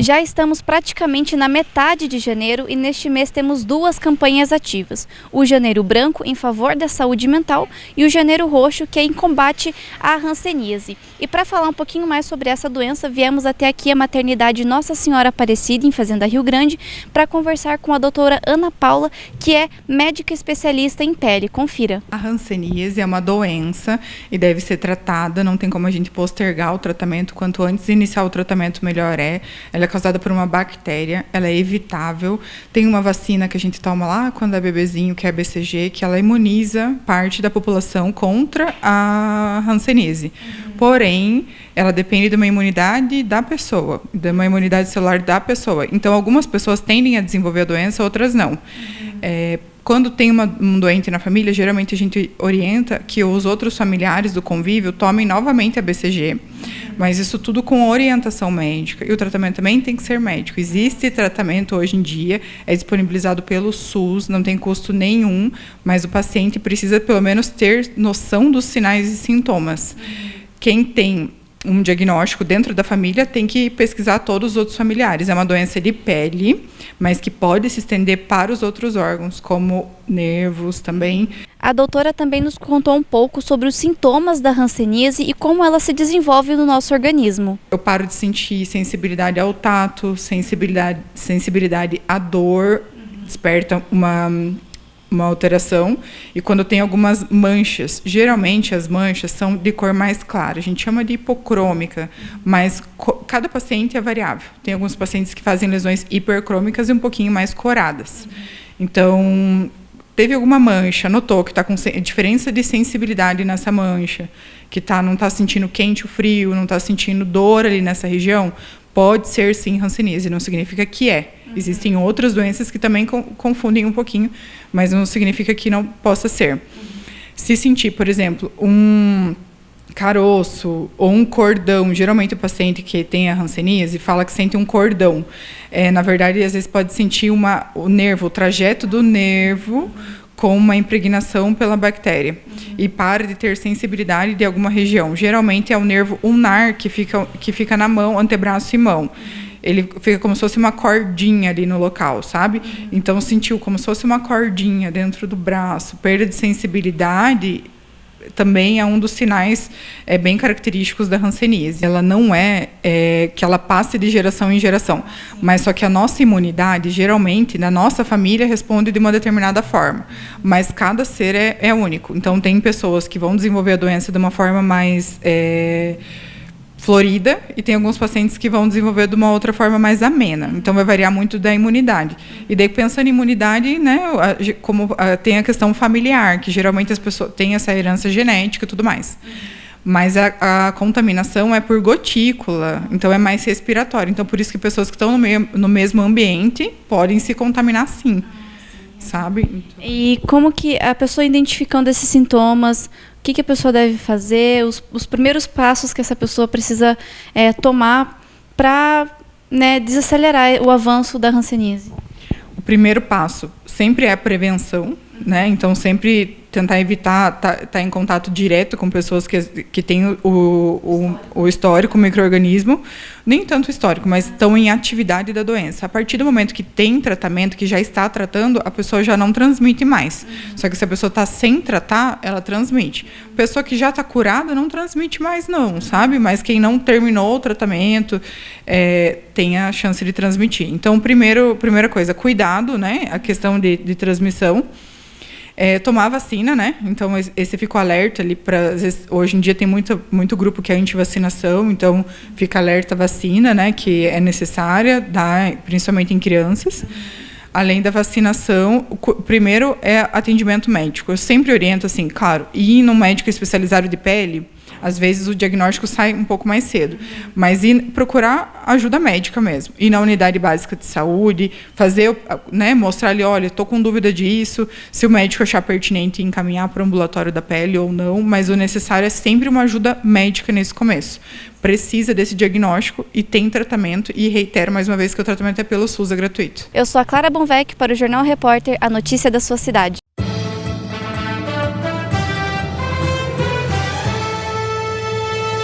Já estamos praticamente na metade de janeiro e neste mês temos duas campanhas ativas. O Janeiro Branco, em favor da saúde mental, e o Janeiro Roxo, que é em combate à hanseníase. E para falar um pouquinho mais sobre essa doença, viemos até aqui a maternidade Nossa Senhora Aparecida, em Fazenda Rio Grande, para conversar com a doutora Ana Paula, que é médica especialista em pele. Confira. A hanseníase é uma doença e deve ser tratada, não tem como a gente postergar o tratamento. Quanto antes iniciar o tratamento, melhor é. Ela é causada por uma bactéria, ela é evitável. Tem uma vacina que a gente toma lá quando é bebezinho, que é a BCG, que ela imuniza parte da população contra a hanseníase. Porém, ela depende de uma imunidade da pessoa, de uma imunidade celular da pessoa. Então, algumas pessoas tendem a desenvolver a doença, outras não. Quando tem um doente na família, geralmente a gente orienta que os outros familiares do convívio tomem novamente a BCG, mas isso tudo com orientação médica. E o tratamento também tem que ser médico. Existe tratamento hoje em dia, é disponibilizado pelo SUS, não tem custo nenhum, mas o paciente precisa pelo menos ter noção dos sinais e sintomas. Quem tem um diagnóstico dentro da família tem que pesquisar todos os outros familiares. É uma doença de pele, mas que pode se estender para os outros órgãos, como nervos também. A doutora também nos contou um pouco sobre os sintomas da hanseníase e como ela se desenvolve no nosso organismo. Eu paro de sentir sensibilidade ao tato, sensibilidade à dor, desperta uma alteração, e quando tem algumas manchas, geralmente as manchas são de cor mais clara, a gente chama de hipocrômica, mas cada paciente é variável. Tem alguns pacientes que fazem lesões hipercrômicas e um pouquinho mais coradas. Então, teve alguma mancha, notou que está com diferença de sensibilidade nessa mancha, que não está sentindo quente ou frio, não está sentindo dor ali nessa região, pode ser sim hanseníase, não significa que é. Existem outras doenças que também confundem um pouquinho, mas não significa que não possa ser. Se sentir, por exemplo, um caroço ou um cordão, geralmente o paciente que tem a hanseníase fala que sente um cordão. Na verdade, às vezes pode sentir o trajeto do nervo com uma impregnação pela bactéria e para de ter sensibilidade de alguma região. Geralmente é o nervo ulnar que fica na mão, antebraço e mão. Ele fica como se fosse uma cordinha ali no local, sabe? Então, sentiu como se fosse uma cordinha dentro do braço. Perda de sensibilidade também é um dos sinais bem característicos da hanseníase. Ela não é que ela passe de geração em geração, mas só que a nossa imunidade, geralmente, na nossa família, responde de uma determinada forma. Mas cada ser é único. Então, tem pessoas que vão desenvolver a doença de uma forma mais florida, e tem alguns pacientes que vão desenvolver de uma outra forma mais amena. Então, vai variar muito da imunidade. E daí, pensando em imunidade, né, tem a questão familiar, que geralmente as pessoas têm essa herança genética e tudo mais. Mas a contaminação é por gotícula, então é mais respiratória. Então, por isso que pessoas que estão no mesmo ambiente podem se contaminar, sim. Sabe? E como que a pessoa, identificando esses sintomas, o que a pessoa deve fazer, os primeiros passos que essa pessoa precisa tomar para, né, desacelerar o avanço da hanseníase? O primeiro passo sempre é a prevenção, né? Então, sempre tentar evitar estar em contato direto com pessoas que têm o histórico, o micro-organismo, nem tanto o histórico, mas estão em atividade da doença. A partir do momento que tem tratamento, que já está tratando, a pessoa já não transmite mais. Só que se a pessoa está sem tratar, ela transmite. A pessoa que já está curada não transmite mais não, sabe? Mas quem não terminou o tratamento tem a chance de transmitir. Então, primeira coisa, cuidado, né? A questão de transmissão. Tomar vacina, né? Então, esse fica alerta ali para... Hoje em dia tem muito grupo que é antivacinação, então fica alerta a vacina, né? Que é necessária, principalmente em crianças. Além da vacinação, o primeiro é atendimento médico. Eu sempre oriento, assim, claro, ir num médico especializado de pele, às vezes o diagnóstico sai um pouco mais cedo, mas procurar ajuda médica mesmo. Ir na unidade básica de saúde, mostrar ali, olha, estou com dúvida disso, se o médico achar pertinente encaminhar para o ambulatório da pele ou não, mas o necessário é sempre uma ajuda médica nesse começo. Precisa desse diagnóstico e tem tratamento, e reitero mais uma vez que o tratamento é pelo SUS, é gratuito. Eu sou a Clara Bonvec para o Jornal Repórter, a notícia da sua cidade.